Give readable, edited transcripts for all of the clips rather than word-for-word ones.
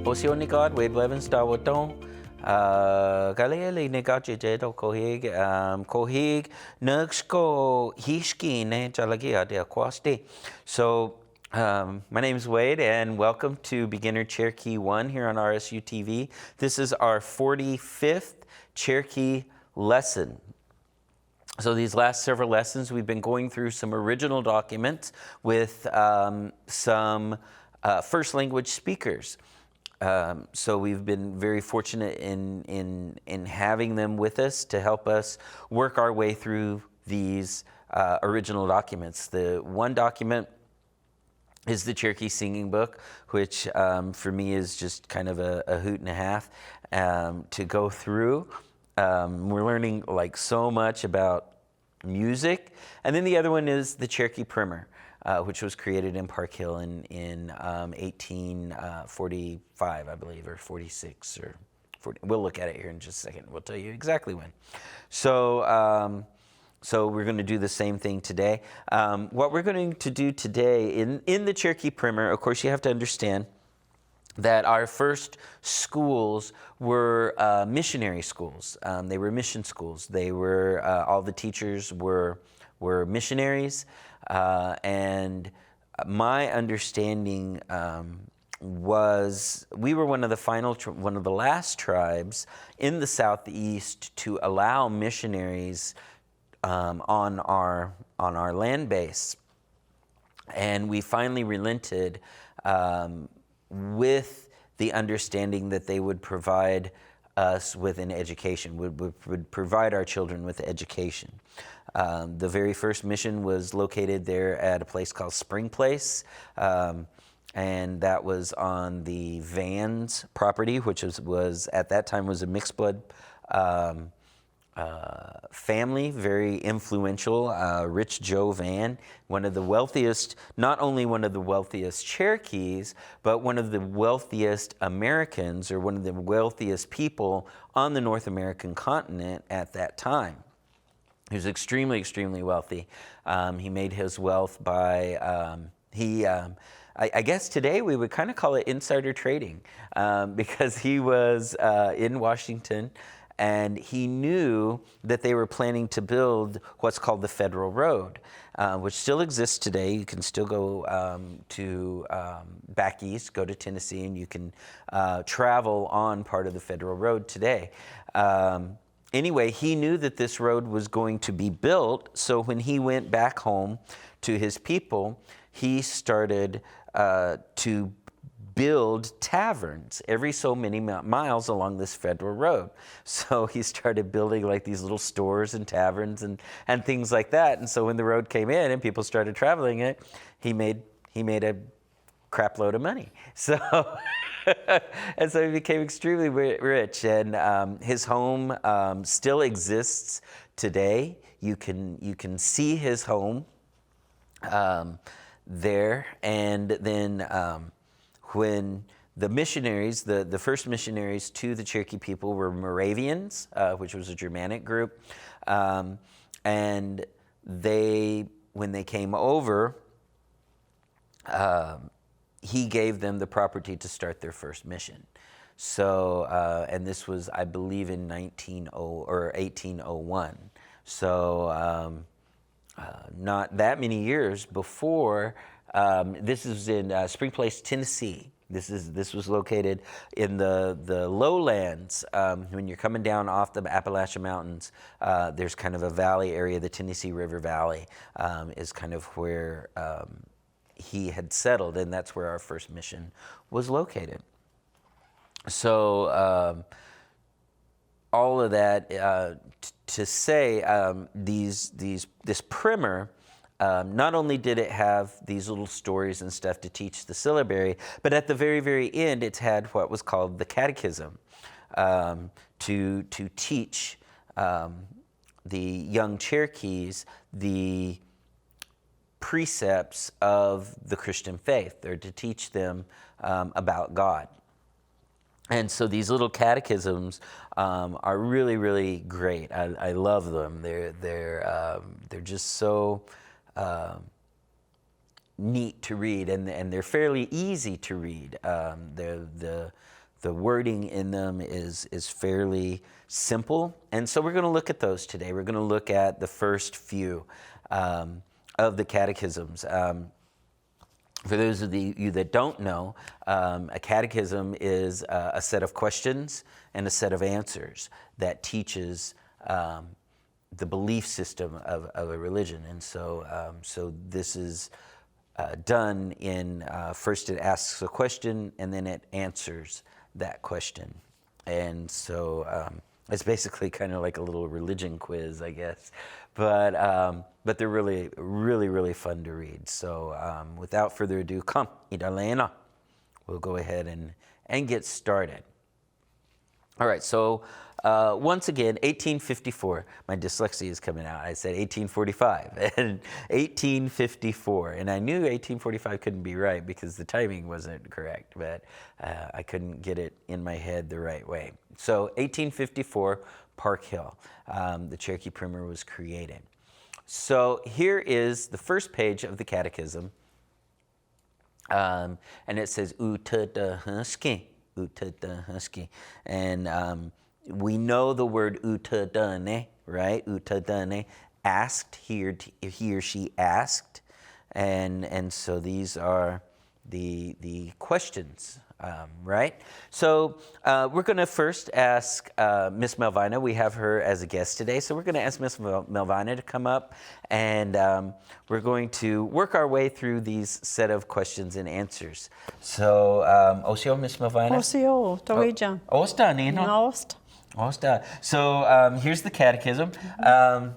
Osionikod with Levens Dawatong. Galili negaji jedo kohig nugsko hishki ne jalagia de aquasti. So my name is Wade, and welcome to Beginner Cherokee 1 here on RSU TV. This is our 45th Cherokee lesson. So these last several lessons, we've been going through some original documents with some first language speakers. So we've been very fortunate in having them with us to help us work our way through these original documents. The one document is the Cherokee Singing Book, which for me is just kind of a hoot and a half to go through. We're learning like so much about music. And then the other one is the Cherokee Primer, which was created in Park Hill in 1845, I believe, or 46, or 40. We'll look at it here in just a second. We'll tell you exactly when. So, so we're going to do the same thing today. What we're going to do today in the Cherokee Primer, of course, you have to understand that our first schools were missionary schools. They were mission schools. They were all the teachers were missionaries, and my understanding was we were one of the last tribes in the Southeast to allow missionaries on our land base, and we finally relented. With the understanding that they would provide us with an education, would provide our children with education. The very first mission was located there at a place called Spring Place, and that was on the Vans property, which was at that time was a mixed blood family, very influential. Rich Joe Van, one of the wealthiest, not only one of the wealthiest Cherokees, but one of the wealthiest Americans, or one of the wealthiest people on the North American continent at that time. He was extremely, extremely wealthy. He made his wealth by, I guess today we would kind of call it insider trading, because he was in Washington, and he knew that they were planning to build what's called the Federal Road, which still exists today. You can still go to back east, go to Tennessee, and you can travel on part of the Federal Road today. Anyway, he knew that this road was going to be built, so when he went back home to his people, he started to build taverns every so many miles along this Federal Road. So he started building like these little stores and taverns and things like that. And so when the road came in and people started traveling it, he made a crap load of money. So and so he became extremely rich. And his home still exists today. You can see his home there. And then when the missionaries, the first missionaries to the Cherokee people were Moravians, which was a Germanic group, and when they came over, he gave them the property to start their first mission. So, and this was, I believe, in 1801. So, not that many years before. This is in Spring Place, Tennessee. This was located in the lowlands. When you're coming down off the Appalachian Mountains, there's kind of a valley area. The Tennessee River Valley is kind of where he had settled, and that's where our first mission was located. So all of that to say, this primer. Not only did it have these little stories and stuff to teach the syllabary, but at the very, very end, it's had what was called the Catechism to teach the young Cherokees the precepts of the Christian faith, or to teach them about God. And so these little catechisms are really, really great. I love them. They're just so neat to read, and they're fairly easy to read. The the wording in them is fairly simple. And so we're going to look at those today. We're going to look at the first few of the catechisms. For those of you that don't know, a catechism is a set of questions and a set of answers that teaches the belief system of a religion. And so this is done in, first it asks a question and then it answers that question. And so it's basically kind of like a little religion quiz, I guess. But they're really, really, really fun to read. So without further ado, come, Idalena. We'll go ahead and get started. All right, so once again, 1854. My dyslexia is coming out. I said 1845 and 1854. And I knew 1845 couldn't be right because the timing wasn't correct, but I couldn't get it in my head the right way. So 1854, Park Hill, the Cherokee Primer was created. So here is the first page of the Catechism, and it says Utadahusky, Utadahusky, and we know the word Utadane, right? Utadane, asked, he or she asked, and so these are the questions. Right? So we're going to first ask Miss Melvina. We have her as a guest today. So we're going to ask Miss Melvina to come up, and we're going to work our way through these set of questions and answers. So, Osio, Miss Melvina? Osio, Toija. Osta, Nino? Osta. Osta. So here's the catechism. Of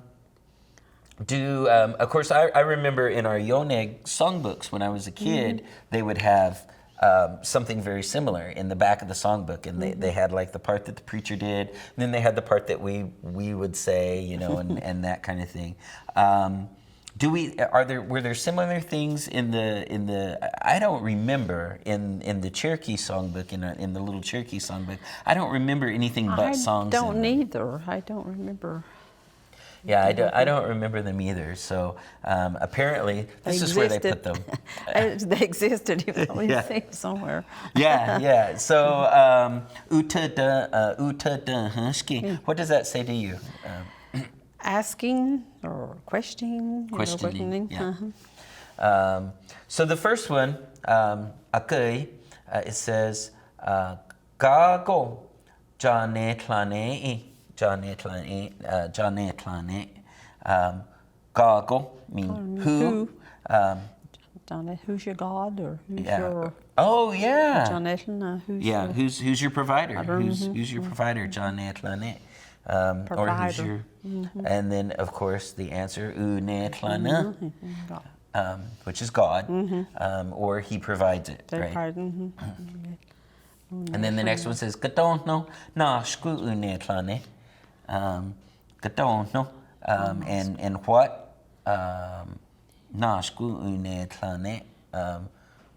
course, I remember in our Yoneg songbooks when I was a kid, they would have something very similar in the back of the songbook, and they had like the part that the preacher did, and then they had the part that we would say, you know, and that kind of thing. Were there similar things in the I don't remember in the Cherokee songbook, in the little Cherokee songbook, I don't remember anything but songs. I don't either. I don't remember. Yeah, I don't remember them either. So apparently, this is where they put them. They existed. You only see them somewhere. Yeah. So Utadahusky. What does that say to you? Asking or questioning. Questioning. Yeah. So the first one, Akai, it says, Gago Jane Tlane. Gago mean who. Who's your God or who's your? Oh yeah. Who's your provider? Who's your provider? Janetlane. Or who's your? And then of course the answer Unetlana, which is God, or He provides it, right? And then the next one says Gadono na shku unetlane. Gadono, and what? Na shku unetlane.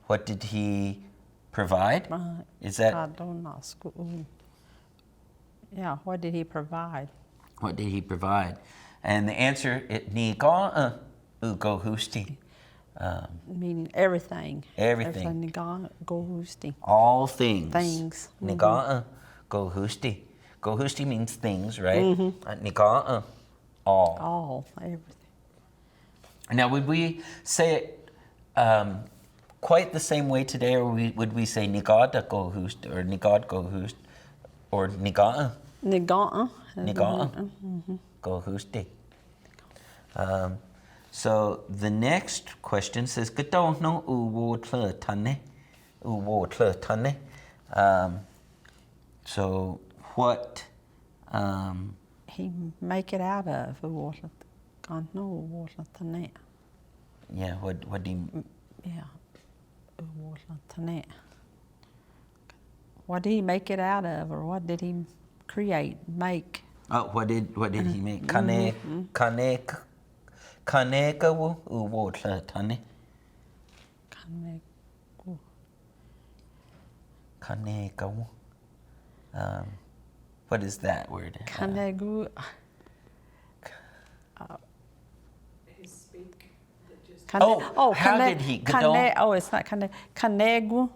What did He provide? Is that? Yeah, what did He provide? What did He provide? And the answer, ni ga ugo husti. Meaning everything. Everything. Go husti. All things. Things. Niga'a go husti. Go husti means things, right? Niga'a, all. All, everything. Now, would we say it quite the same way today, or would we say nigada go hust, or nigad go hust, or niga'a? Niga'a. Niga'a. Go husti. So the next question says, "Gadono uwo tle tane, uwo tle tane." So what? He make it out of water. Can't know water tane. Yeah. What do you? Yeah. Water tane. What did He make it out of, or what did He create, make? Oh, what did He make? Kanekawu uwo tle tane. Kanekawu. What is that word? Kanegu. His speak. How did he? It's not kane. Kanegu.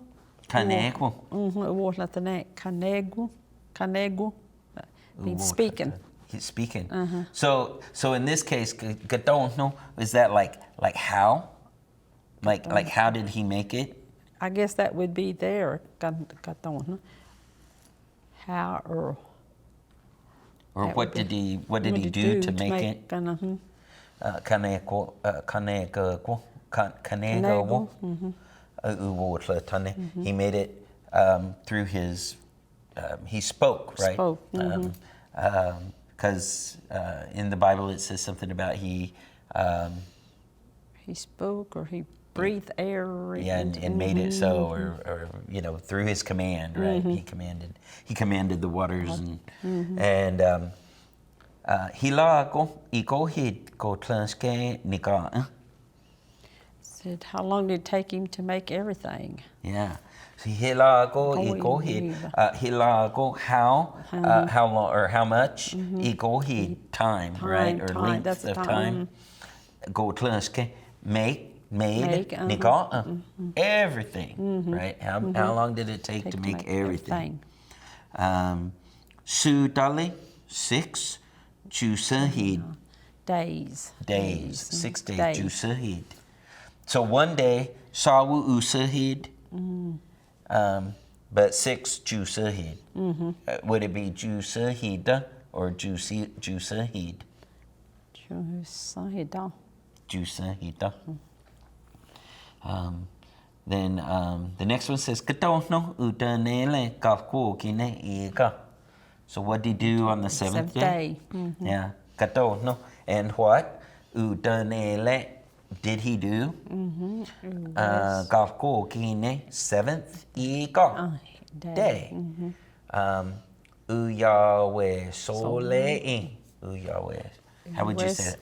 Kaneko. Uwala tane. Kanegu. Means speaking. He's speaking. So in this case, gatonno, is that like how? Like how did he make it? I guess that would be there. How or that What did he do to make it? Kaneko. He made it through his. He spoke, right? Spoke. Because in the Bible it says something about he spoke or he breathed air. and made it so, or through his command, right? He commanded the waters and hilako iko hit ko tlanske nika. Said, how long did it take him to make everything? Yeah. So hilago iko hit. Hilago how long or how much? Iko hit time, right? Or time, length that's the of time. time. Go tlanske made nika everything, right? How long did it take to make everything? Sudali 6 jusahid. Days. 6 days jusahid. So one day sawu usahid. But 6 jusahid. Would it be jusahida or jusahid? Jusahida. Then the next one says Katono utanele kalku kine ika. So what did he do on the seventh day? Yeah. Katono. And what? Utanele did he do? Kalku kine 7th ika day. Uyawe sole. Uyawe. How would you say it?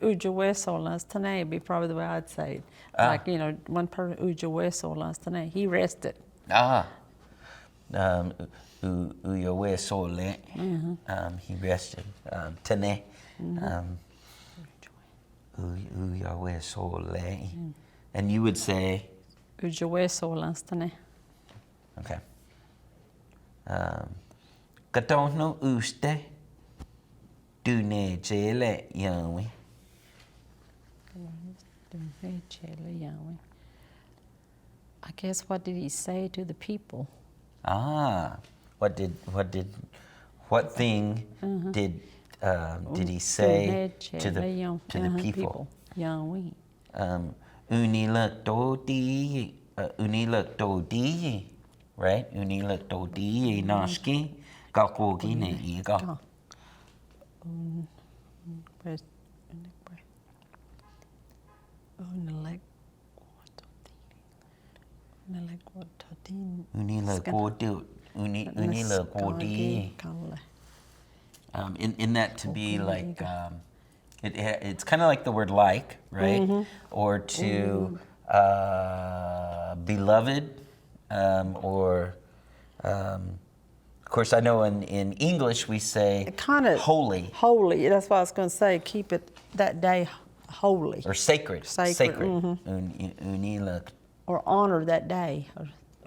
Ujawesolastane be probably the way I'd say it. Like, one person, Ujawesolastane, he rested. Uyawe sole. He rested. Tane. Uyawe sole. And you would say? Ujawesolastane. Okay. Katono uste. Dune jele Yahweh. I guess what did he say to the people? What thing did he say to the people? Yahweh. Unilak dodi, right? Unilak dodi naski kalkogi ne iga. In that to be like it's kind of like the word like, right? Or to beloved, or of course I know in English we say holy. Holy, that's what I was going to say. Keep it that day holy. Or sacred. Sacred. Or honor that day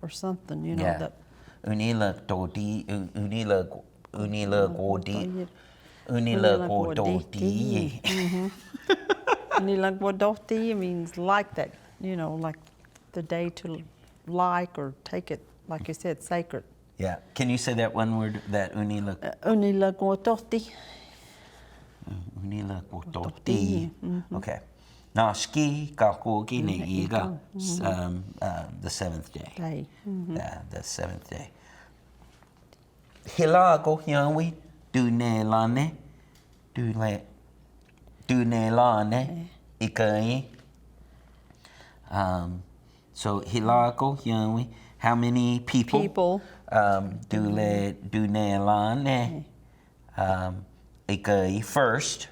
or something, Yeah. that Unila dodi. Unila godoti. Nilagwadoti means like that, like the day to like or take it, like you said, sacred. Yeah. Can you say that one word, that unila? Unilagwadoti. Unilagwadoti. Okay. Naski kalkogi ne iga. The 7th day. Yeah, the 7th day. Hilago Yahweh dunelane ikai. So hilago Yahweh, how many people? Dunelane ikai first.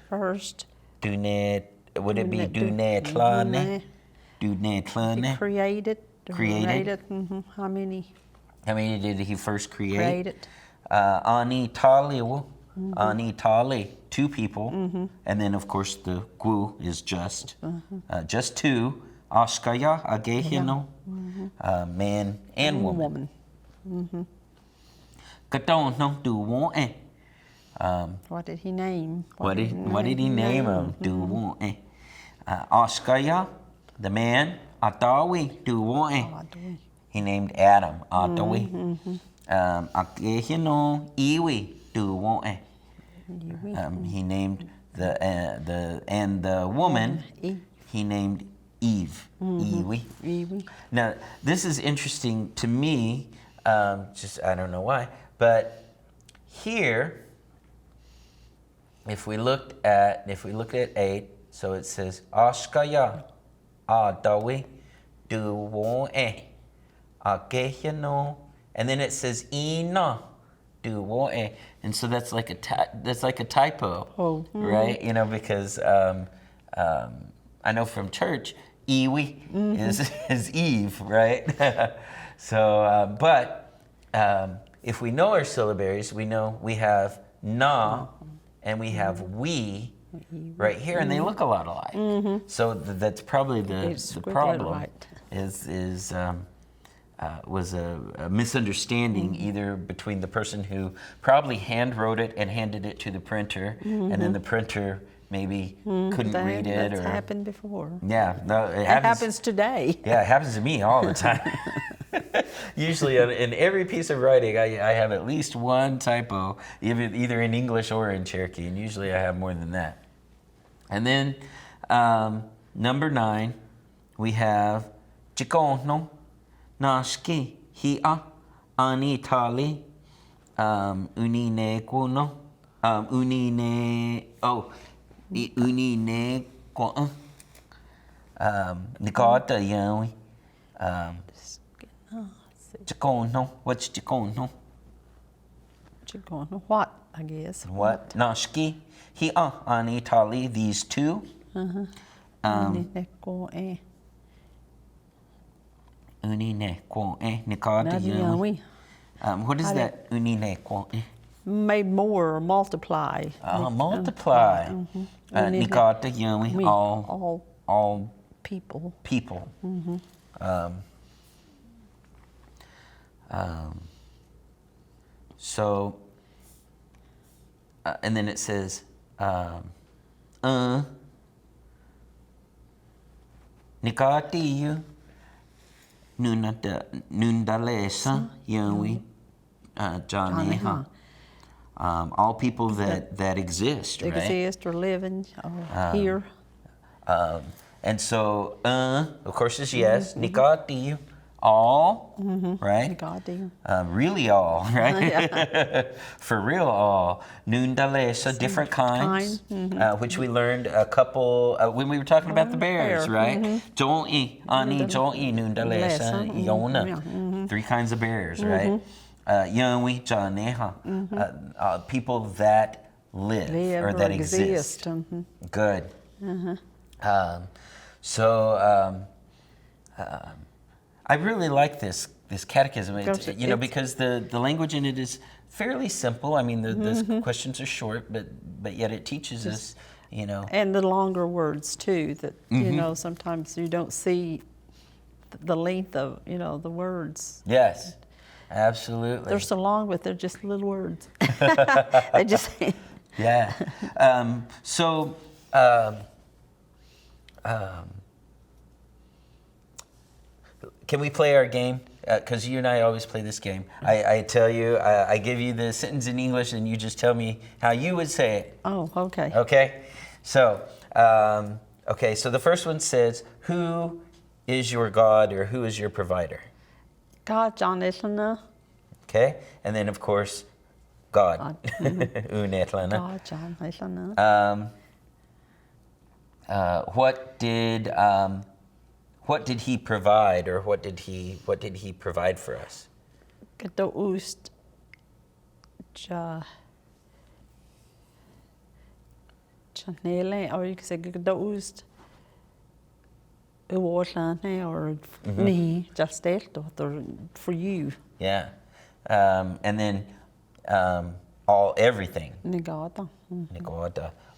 Would it be dunetlane? Dunetlane. Created. How many? How many did he first create? Created. Ani tali, 2 people, and then of course the gu is just 2. Ashkaya agehino, man and woman. Katono duwoe. What did he name? What did he name him? Duwoe. Ashkaya, the man. Atawi duwoe. He named Adam. Atawi. Agehino iwi duwoe. He named the woman. He named Eve. Iwi. Now this is interesting to me. Just I don't know why, but here, if we looked at 8, so it says Ashkaya Adawi Duwoe Agehino, and then it says Ina Duwoe, and so that's like a typo, right? You know, because I know from church Iwi is Eve, right? So, but if we know our syllabaries, we know we have na and we have we right here, and they look a lot alike. So that's probably the problem. Right. Was a misunderstanding either between the person who probably hand wrote it and handed it to the printer, and then the printer maybe couldn't read it. That's happened before. Yeah, no, it happens today. Yeah, it happens to me all the time. Usually in every piece of writing, I have at least one typo, either in English or in Cherokee, and usually I have more than that. And then number 9, we have Chikono, Nashki, Hia, Anitali, Unine Kuno, Unine, Unine Kwa, Nikata Yawi. Chikono, what's Chikono? Chikono, what, I guess. What? Nashki, Hia, Anitali, these two. Unine Kwa, Nikata Yawi. What is that? Unine Kwa? Made more or multiply. Multiply. Nikata Yawi, all people. People. So, and then it says, Nikatiyu Nundalesa Yawi Janeha. All people that exist, right? Exist or living or here. And so, of course, is yes. Nikatiyu. All, right? Really all, right? For real all. Nundalesa, different kinds, which we learned a couple, when we were talking about the bears, right? Jo'i, ani, jo'i, nundalesa, yona. 3 kinds of bears, right? Yawi, janeha. People that live or that exist. Good. I really like this catechism, because the language in it is fairly simple. I mean, the questions are short, but yet it teaches us, And the longer words too. That sometimes you don't see the length of the words. Yes, absolutely. They're so long, but they're just little words. They just. Yeah. Can we play our game? Because you and I always play this game. I tell you, I give you the sentence in English, and you just tell me how you would say it. Oh, okay. Okay? So, so the first one says, who is your God or who is your provider? God, John Itlana. Okay? And then, of course, God. God, John Itlana. What did he provide, or what did he provide for us? Gedoust, Chanele, or you can say Gedoust, or me, just for you. Yeah, and then everything. Negata.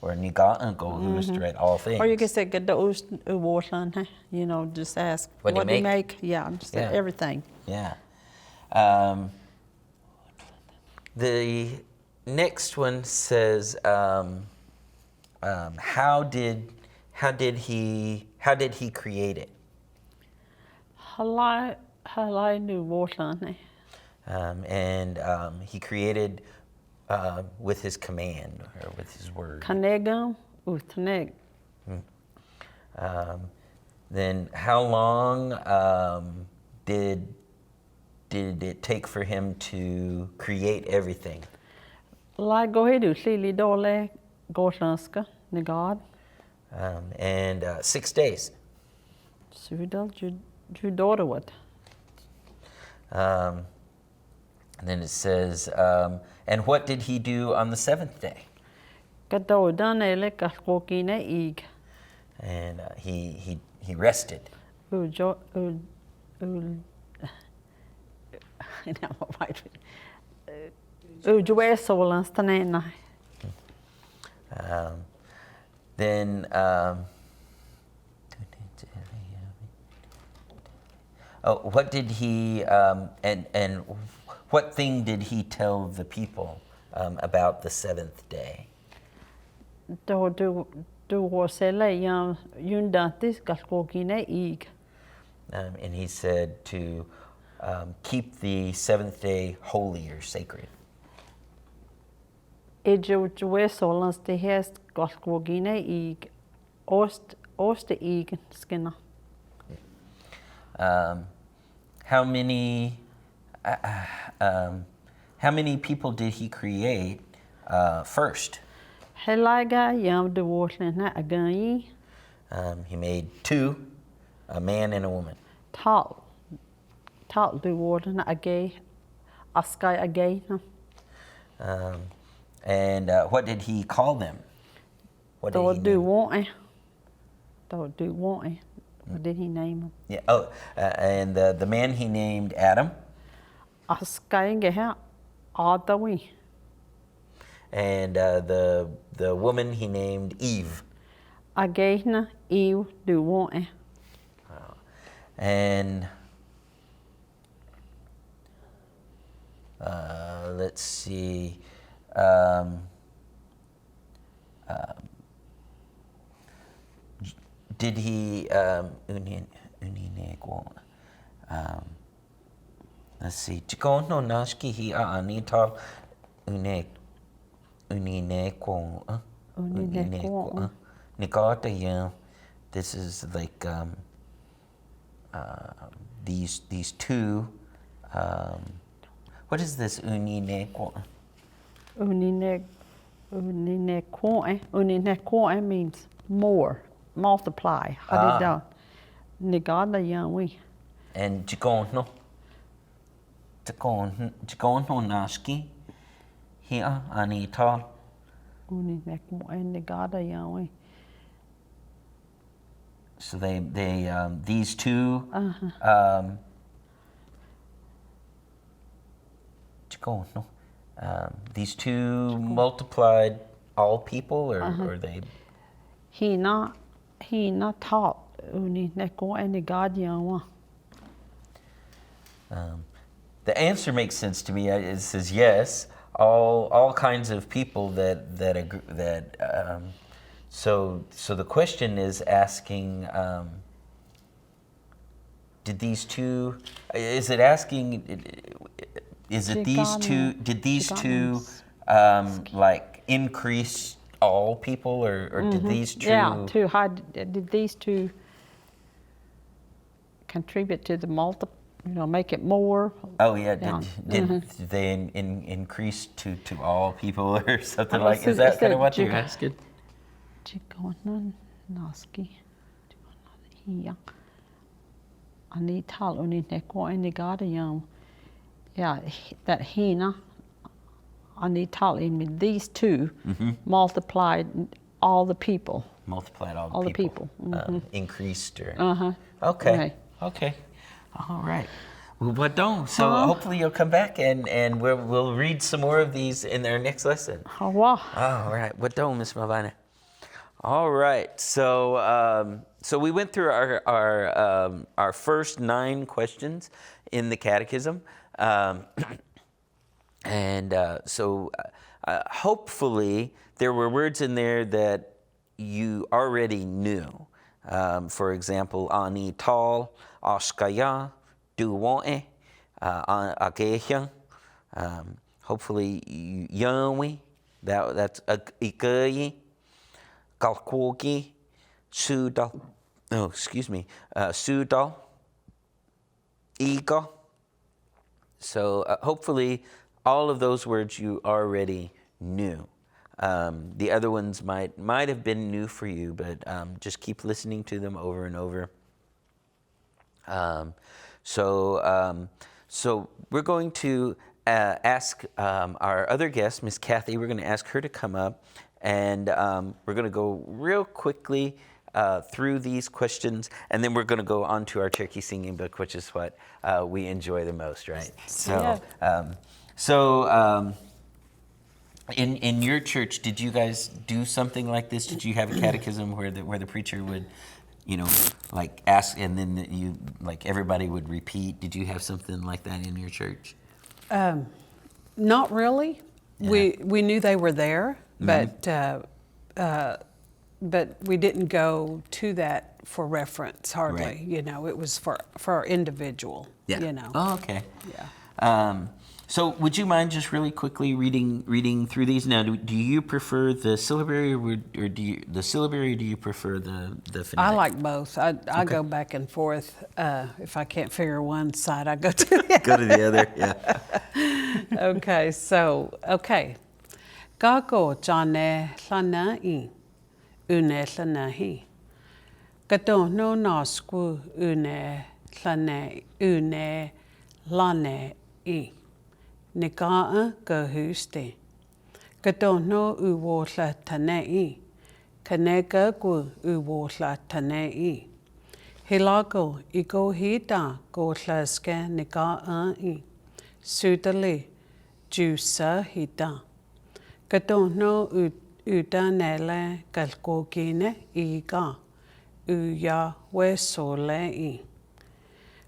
or Nigaanko, who's right all things. Or you can say Gados Uwarlan, you know, just ask What do you do you make? make? Yeah, just Yeah. everything. Yeah. The next one says, how did he create it? Halai nu Warlan. And he created with his command or with his word. Kanegam Utneg. Then how long did it take for him to create everything? Lai Gohedu Lili Dole Gorlanska, Negad. And 6 days. Sudal Judorowat. And then it says, and what did he do on the seventh day? Gado Danele Kakokine Ig. And he rested. Ujo Ujoe Solans Tanena. Then, what did he, and what thing did he tell the people about the seventh day? Do Rosella Yam Yundantis Kakokine Ig. And he said to keep the seventh day holy or sacred. Ujoe Solans the Hest Kakokine Ig. Ost Ig Skinner. How many people did he create first? Helaga Yam de Warlina Again. He made 2, a man and a woman. Tal de Warlina Agay. Askai Agay. And what did he call them? What did he Don't do name? want. Don't do want. What did he name him? Yeah. Oh, and the man he named Adam, Askai Geha Adawi. and the woman he named Eve. Agayna Eve do want. And let's see. Did he? Let's see. Chikon no nashki hi anita unineko. Nikata yeah. This is like these 2. What is this unineko? Uninekoi means more, multiply. Hadida Nigada Yawi. And chikon no nashki hi anita. Uninekoi Nigada Yawi. So they these 2 these 2 multiplied all people or they He not taught Uninekoi Nigada Yawa. The answer makes sense to me. It says yes, all kinds of people that so the question is asking, did these 2? Is it asking? Is it these 2? Did these 2 like increase all people, or did these 2? Yeah, did these 2 contribute to the make it more? Oh yeah, Yeah. did they increase to all people or something like? Is that kind of what you're asking? Chikonan Naski. Here. Anital Unineko Enigada. Yeah, that Hina Anital in these 2 multiplied all the people. Multiplied all the the people. people. Increased or. Okay. Okay. Okay. All right. Well, don't. So hopefully you'll come back and we'll read some more of these in our next lesson. Hawa. All right. What don't, Miss Malvina? All right. So we went through our first 9 questions in the Catechism, and hopefully there were words in there that you already knew. For example, ani tal, askaya, duwoe, ageha. Hopefully, yawi. That's ikayi. Kalkoki, Sudal, Sudal, Ika. So hopefully all of those words you already knew. The other ones might have been new for you, but just keep listening to them over and over. So we're going to ask our other guest, Miss Kathy, we're going to ask her to come up. And we're going to go real quickly through these questions, and then we're going to go on to our Cherokee singing book, which is what we enjoy the most, right? In your church, did you guys do something like this? Did you have a catechism where the preacher would, like ask, and then everybody would repeat? Did you have something like that in your church? Not really. Yeah. We knew they were there. But we didn't go to that for reference hardly. Right. It was for our individual. Yeah. Oh, okay. Yeah. So would you mind just really quickly reading through these? Now, do you prefer the syllabary or do you prefer the phonetic? I like both. I go back and forth. If I can't figure one side, I go to the other. Go to the other. Yeah. Okay. Kako jane llana I, une llana hi. Kato no nasku une llane une lane I. Nikaa kahuste. Kato no uwola tane I. Kaneka ku uwola tane I. Hilako iko hita go hlaske nikaa I. Sudali jusa hita. Kato no utanele kalkokine Iga uya wesole I.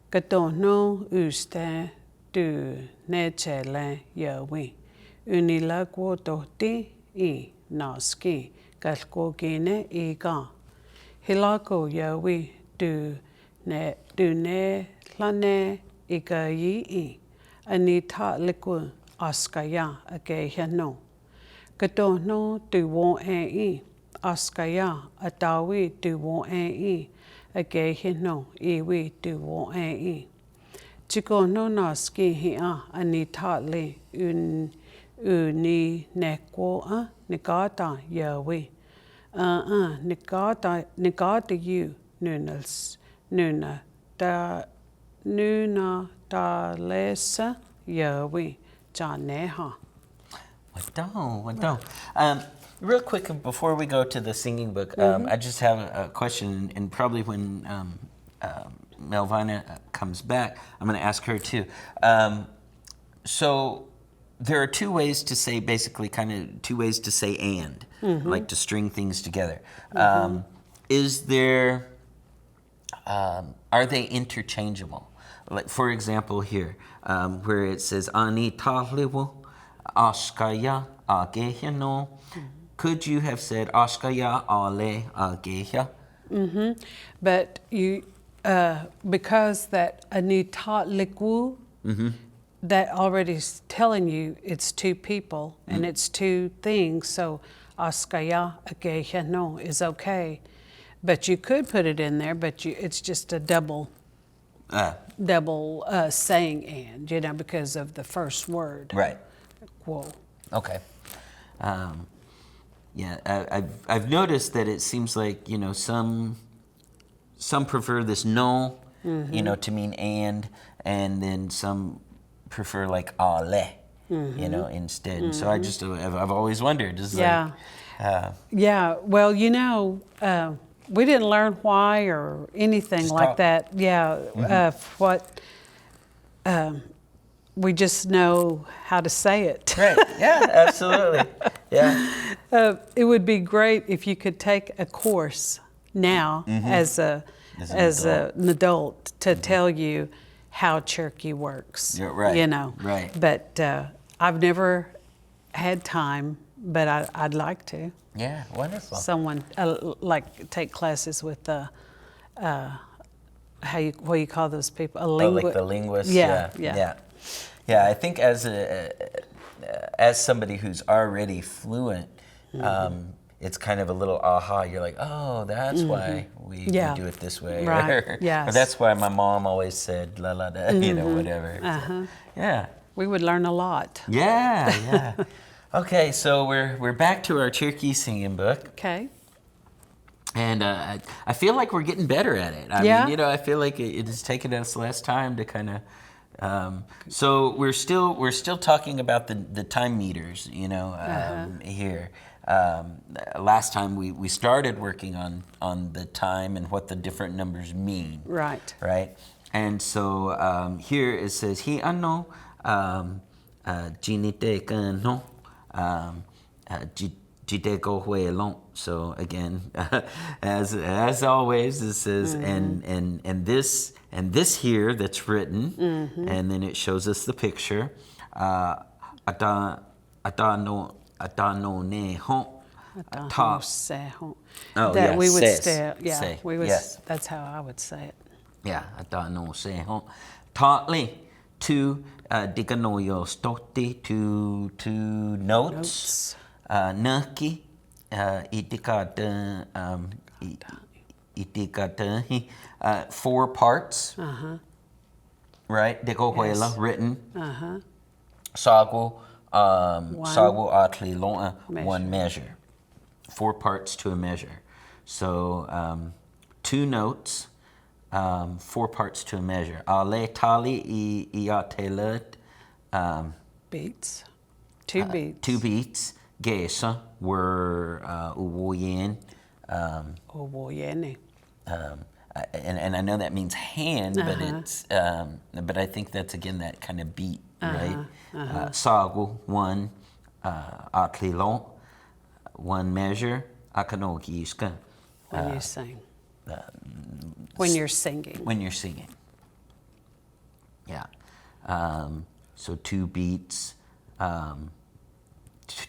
Kato no uste du nechele yawi. Unila kwototi I naski kalkokine Iga. Hilako yawi du ne lane igayi I. Anita liku askaya ageya no. Kato no du won I. Askaya atawi du won I. Ageya no iwi du won I. Chiko no naski hia anita li uni nekwa negata yawi. Negata you nuna da lesa yawi janeha. Wadon. Real quick, before we go to the singing book, I just have a question, and probably when Melvina comes back, I'm going to ask her too. So there are 2 ways to say, basically, kind of 2 ways to say and, like to string things together. Is there, are they interchangeable? Like, for example, here, where it says, Ani tahliwo, askaya ageya no. Could you have said askaya ale ageya? But you, because that anita likwu, that already is telling you it's 2 people and it's 2 things. So askaya ageya no is okay. But you could put it in there, but it's just a double saying and, because of the first word. Right. Whoa. Okay. I've noticed that it seems like, some prefer this no, to mean and then some prefer like ale, instead. And so I've always wondered. Well, we didn't learn why we just know how to say it. Right. Yeah, absolutely. Yeah. It would be great if you could take a course now as an adult to tell you how Cherokee works. Yeah, right, You know. right. But I've never had time, but I'd like to. Yeah, wonderful. Someone like take classes with the what do you call those people? Like the linguist. Yeah. Yeah, I think as somebody who's already fluent, it's kind of a little aha. You're like, oh, that's why we do it this way. Right. Or Yes. that's why my mom always said la la da, you know, whatever. So, yeah. We would learn a lot. Yeah. Okay, so we're back to our Cherokee singing book. Okay. And I feel like we're getting better at it. I mean, you know, I feel like it has taken us less time to kind of. So we're still talking about the time meters, you know, here. Last time we started working on the time and what the different numbers mean. Right. Right. And so here it says he ano jinite kano jite go huelon. So again, as always, it says and this here that's written, and then it shows us the picture. Adano ne hon. That yeah, we would says. say, Say, we would. yes. That's how I would say it. Yeah, adano se hon. Totally to diganoyo stoti to notes. Naki Ichika Ichika 4 parts. Right? Dekohuela written. Sagu sagu atli long 1 measure. 4 parts to a measure. So 2 notes, 4 parts to a measure. Ale tali iatelet Beats. 2 beats. 2 beats. Gesa were uwoyen. Owoyene. And I know that means hand, but it's but I think that's again that kind of beat, right? Sagu 1 atlilon 1 measure. Akanogiska When you sing. When you're singing. when you're singing. Yeah. So 2 beats.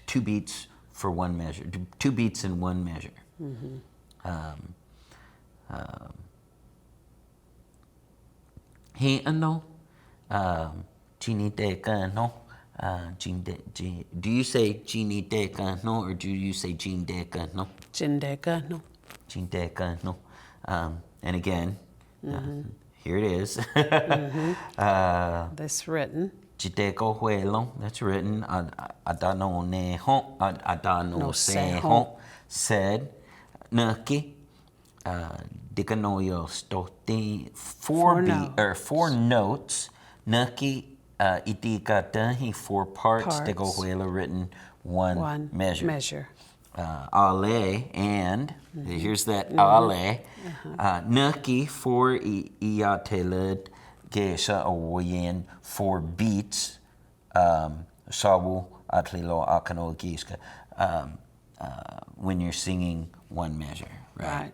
2 beats for 1 measure. 2 beats in 1 measure. He ano Gini deka no. Do you say Gini deka no, or do you say Gene deka no? Jindeka, no. Gene deka no. And again, here it is. This written. Jideko huelon, that's written. Adano ne hon, adano No se se hon, said. Naki, dikanoyo stoti, 4 notes. Naki, itika tahi, 4 parts. Deko huela written 1 measure. Ale, and here's that ale. Naki, 4 iateled. Gesha owoyen 4 beats. Sabu atlilo akano giska. When you're singing 1 measure, right?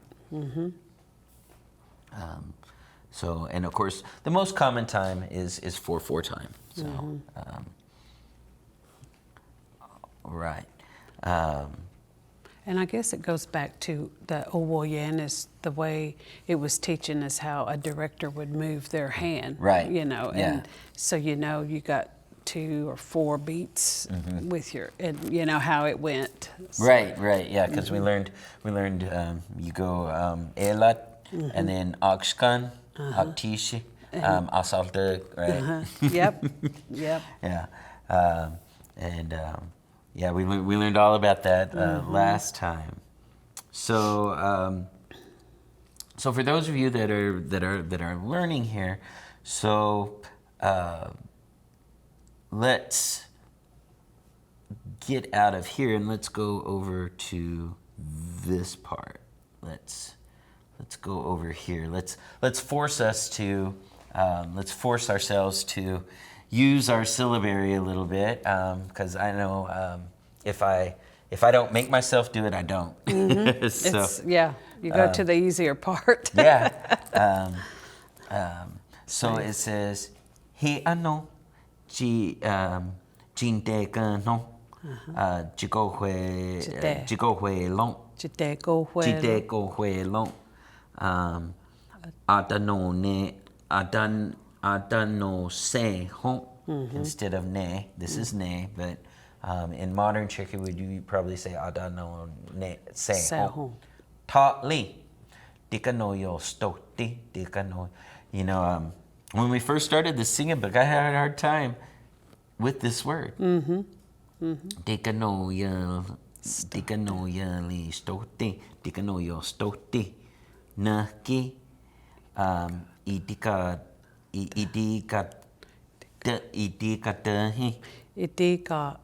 So, and of course, the most common time is 4/4 time. So, right. And I guess it goes back to the Owoyen is the way it was teaching us how a director would move their hand. Right. You know, Yeah. and so you know you got 2 or 4 beats with your, and you know how it went. So, Right, yeah, because we learned you go elat and then akskan, aktishi, asalta, right? Yep. Yeah, yeah, we learned all about that last time. So so for those of you that are learning here, so let's get out of here and let's go over to this part. Let's go over here. Let's force ourselves to use our syllabary a little bit because I know if I don't make myself do it, I don't. So It's, yeah, you go to the easier part. yeah. So it says he ano chi jin de no jigo hui long Chite go jite go hui long adano ne adano se hon instead of ne. This is ne, but in modern Cherokee would you probably say adano ne se hon. Ta li dikano yo stoti dikano. You know, when we first started the singing book, I had a hard time with this word. Dikano ya li stoti dikano yo stoti na ki idika dahi. Itika,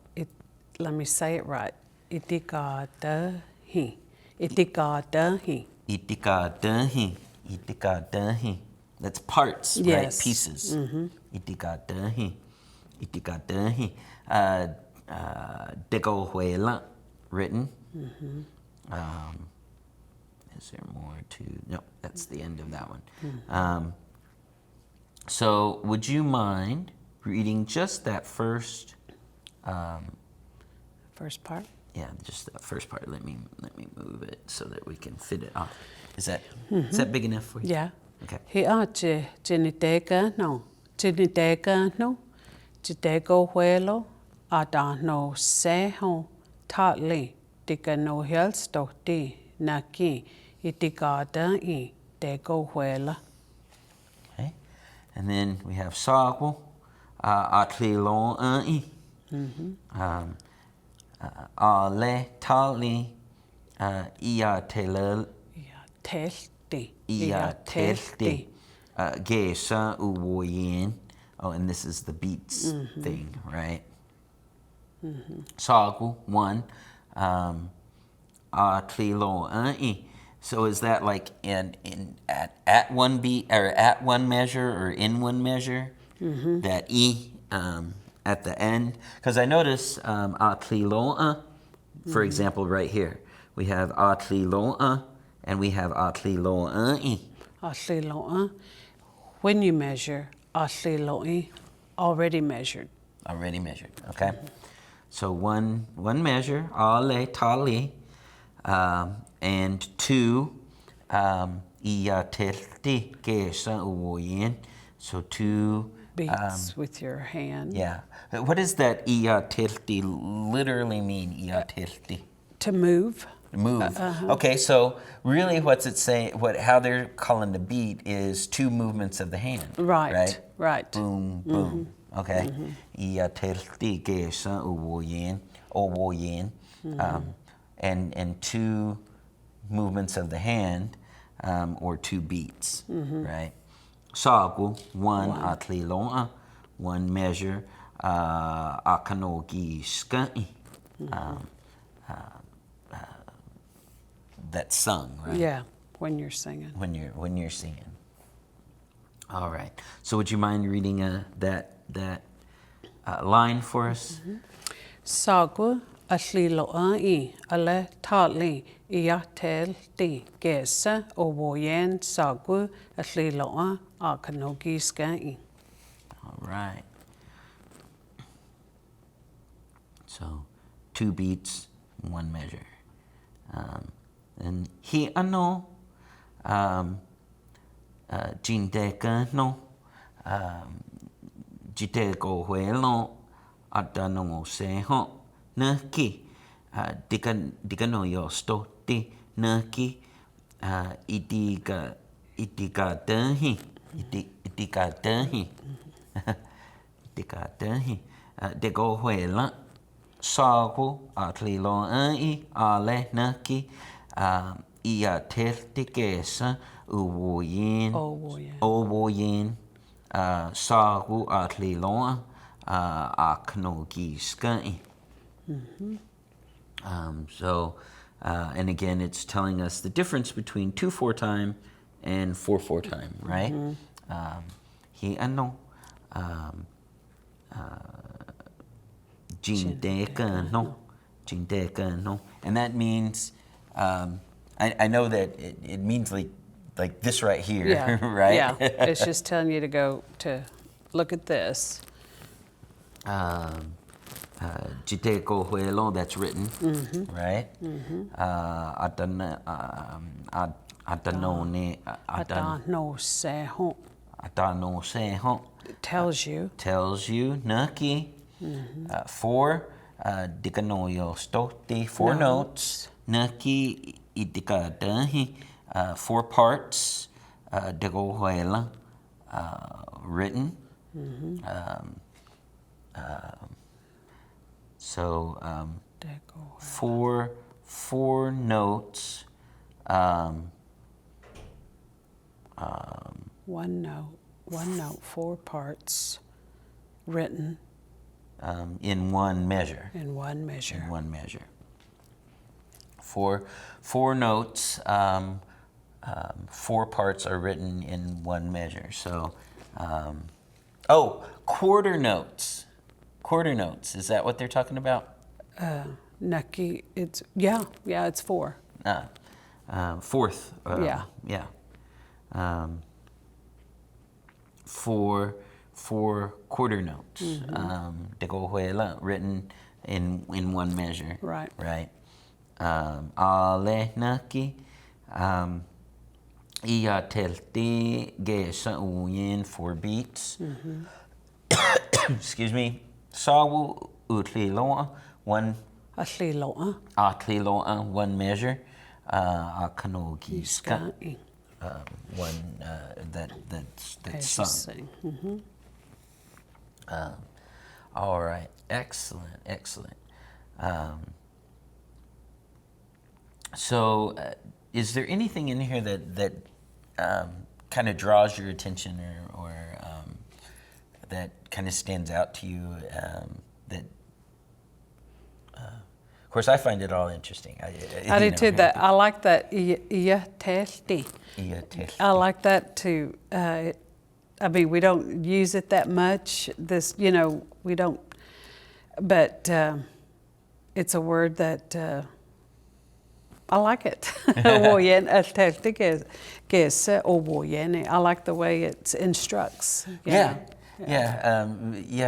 let me say it right. Itika dahi. Itika dahi. Itika dahi. Itika dahi. That's parts, right? Yes. Pieces. Itika dahi. Itika dahi. Dego huela, written. Is there more to? No, that's the end of that one. So, would you mind reading just that first? First part. Yeah, just that first part. Let me move it so that we can fit it off. Is that big enough for you? Yeah. Okay. He ache chiniteka no. Chiniteka no. Chiteko huelo. Ada no seho. Tatli. Tika no helstoti. Naki. Itika da'i. Deko huela. Okay. And then we have sago, atli lo ai, ale tali, ia tele, Ja, telti. ia telti, gesa uwoyen. Oh, and this is the beats thing, right? Sago, one, atli lo ai. So is that like at one beat or at one measure or in one measure? That e at the end, because I notice atli lo'a, for example, right here we have atli lo'a and we have atli lo'a. Asli lo'a. When you measure, asli lo'i already measured. Already measured. Okay, so one measure ale tali. And two, iya telti kesa uwoyen. So two Beats with your hand. Yeah. What does that iya telti literally mean? Iya telti. To move. Move. Okay, so really, what's it saying? How they're calling the beat is two movements of the hand. Right. Right. Boom, boom. Okay. Iya telti kesa uwoyen. And two movements of the hand, or two beats, right? Sagu, one atli lo'a, one measure, akanogi ska'i. That's sung, right? Yeah, when you're singing. When you're singing. All right. So would you mind reading that line for us? Sagu asli lo'i ale tali iya telti gesa owoyen sagu asli lo'a akanogi ska'i. All right. So, two beats, one measure. And he ano jindeka no jiteko huelo adano seho naki dikano yo stoti naki itika dahi itika dahi deko huela sago atli lo ai ale naki ia telti kesa uwoyen owoyen sago atli lo aknogi skai. So, and again, it's telling us the difference between 2/4 time and 4/4 time, right? He ano Jindekano. Jindekano. And that means, I know that it means like this right here, Yeah. right? Yeah. It's just telling you to go to look at this. Jiteko huelo, that's written, right? Atanone, Adano seho. atano seho. It tells you. Tells you, naki, four, dikanoyo stoti, four notes, naki, itika dahi, 4 parts, degohuela, written. So, four notes, One note, 4 parts, written in one measure. in one measure. In one measure. Four notes, 4 parts are written in one measure. So, quarter notes. Quarter notes. Is that what they're talking about? Nucky, it's, it's 4. Fourth. Yeah. Yeah. Four quarter notes. Degohuela, written in one measure. Right. Right. Ale naki. Ia telti gesa uyin 4 beats. Excuse me. Sawu utliloa, 1 Atliloa. atliloa, 1 measure. Akanogi ska, Sky. one that's As you sung. sing. All right, excellent. So, is there anything in here that kind of draws your attention or that kind of stands out to you? That, of course, I find it all interesting. I do too. That I like that. Ia telti. I like that too. I mean, we don't use it that much. We don't. But it's a word that I like it. I like the way it instructs. you know.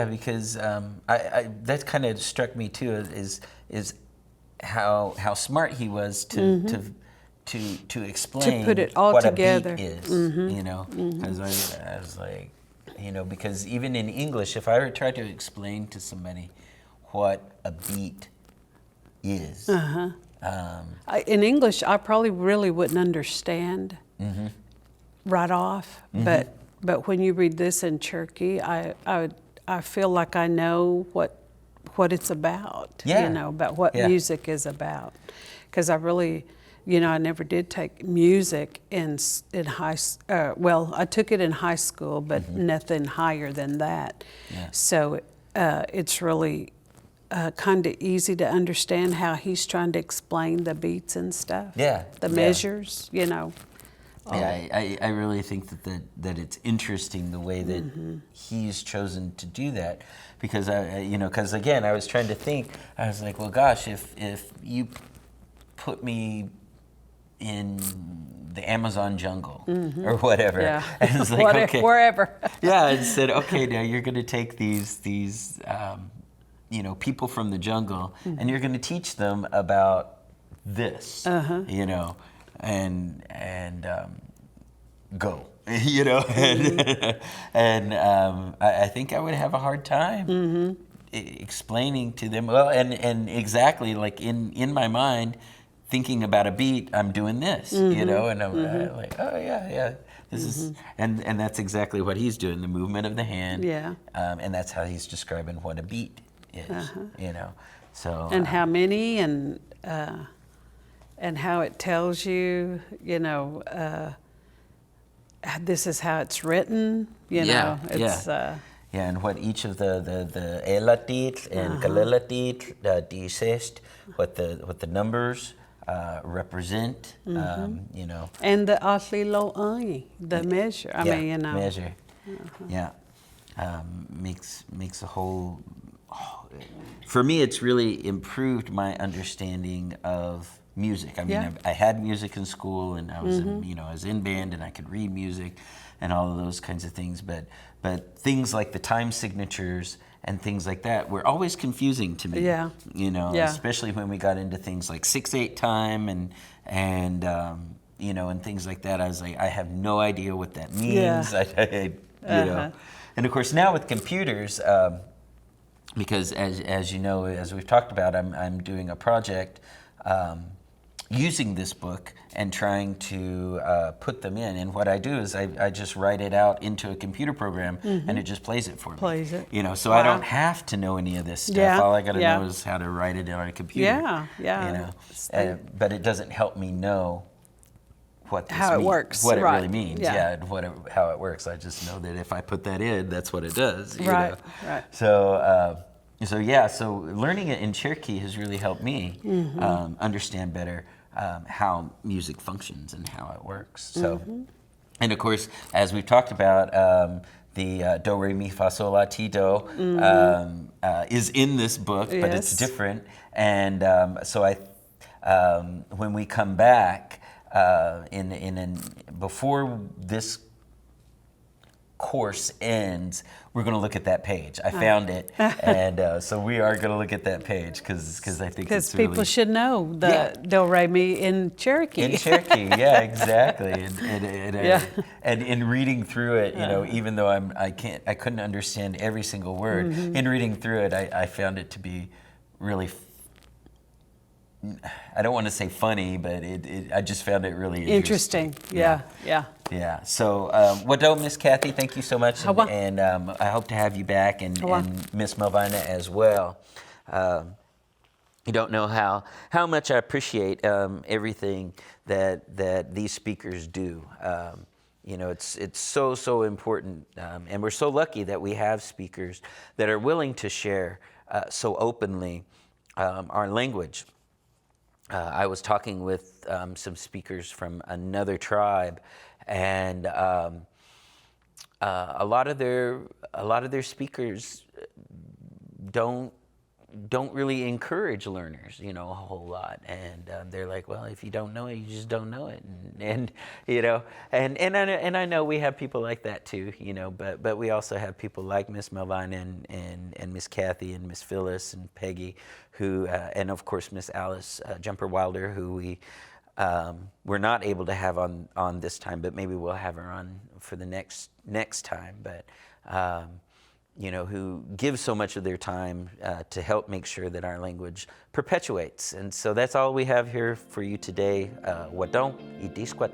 Because I that kind of struck me too. Is how smart he was to explain To put it all what together. a beat is. Because I was like, because even in English, if I were to try to explain to somebody what a beat is, In English, I probably really wouldn't understand right off. But when you read this in Cherokee, I feel like I know what it's about. Yeah. About what music is about. Because I really, I never did take music in high. Well, I took it in high school, but nothing higher than that. Yeah. So it's really kind of easy to understand how he's trying to explain the beats and stuff. Yeah. The Yeah. measures, Yeah, I really think that it's interesting the way that he's chosen to do that, because because again, I was trying to think. I was like, well, gosh, if you put me in the Amazon jungle or whatever, and it's like, okay, wherever. yeah, and said, okay, now you're going to take these people from the jungle, and you're going to teach them about this, and go, and I think I would have a hard time explaining to them. Well, and exactly like in my mind, thinking about a beat, I'm doing this, and I'm like, oh yeah, this is, and that's exactly what he's doing, the movement of the hand, and that's how he's describing what a beat is, So And how many, and how it tells you, this is how it's written, it's, and what each of the elatit and kalelatit disest, what the numbers represent, And the atlilo'ai, the measure. I mean, measure, makes a whole. For me, it's really improved my understanding of music. I mean, Yeah. I had music in school, and I was I was in band, and I could read music, and all of those kinds of things. But things like the time signatures and things like that were always confusing to me. Yeah. Yeah. Especially when we got into things like 6/8 time and and things like that. I was like, I have no idea what that means. Uh-huh. And of course now with computers. Because as you know, as we've talked about, I'm doing a project using this book and trying to put them in. And what I do is I just write it out into a computer program, and it just plays it for me. Plays it. So I don't have to know any of this stuff. Yeah, All I got to yeah. know is how to write it on a computer. Yeah, yeah. But it doesn't help me know what this How it means, works, what it right, really means. yeah. And how it works. I just know that if I put that in, that's what it does. Right, right. So learning it in Cherokee has really helped me understand better how music functions and how it works. So, and of course, as we've talked about, the do re mi fa sol la ti do is in this book, but it's Yes. different. And when we come back before this course ends, we're going to look at that page. I found it, and so we are going to look at that page because I think Because it's people really should know the Yeah. do re mi in Cherokee. in Cherokee. Yeah, exactly. Yeah. And in reading through it, even though I couldn't understand every single word. In reading through it, I found it to be really. I don't want to say funny, but I just found it really Interesting. Yeah. Yeah. So, Wado, Miss Kathy, thank you so much, Hawa. and I hope to have you back, and Miss Melvina as well. You don't know how much I appreciate everything that these speakers do. It's so important, and we're so lucky that we have speakers that are willing to share so openly our language. I was talking with some speakers from another tribe, and a lot of their speakers don't really encourage learners, a whole lot, and they're like, well, if you don't know it, you just don't know it, and I know we have people like that too, but we also have people like Miss Melvina and Miss Kathy and Miss Phyllis and Peggy, who and of course Miss Alice Jumper Wilder, who we're not able to have on this time, but maybe we'll have her on for the next time, but. Who give so much of their time to help make sure that our language perpetuates. And so that's all we have here for you today. Wadon, i disquat.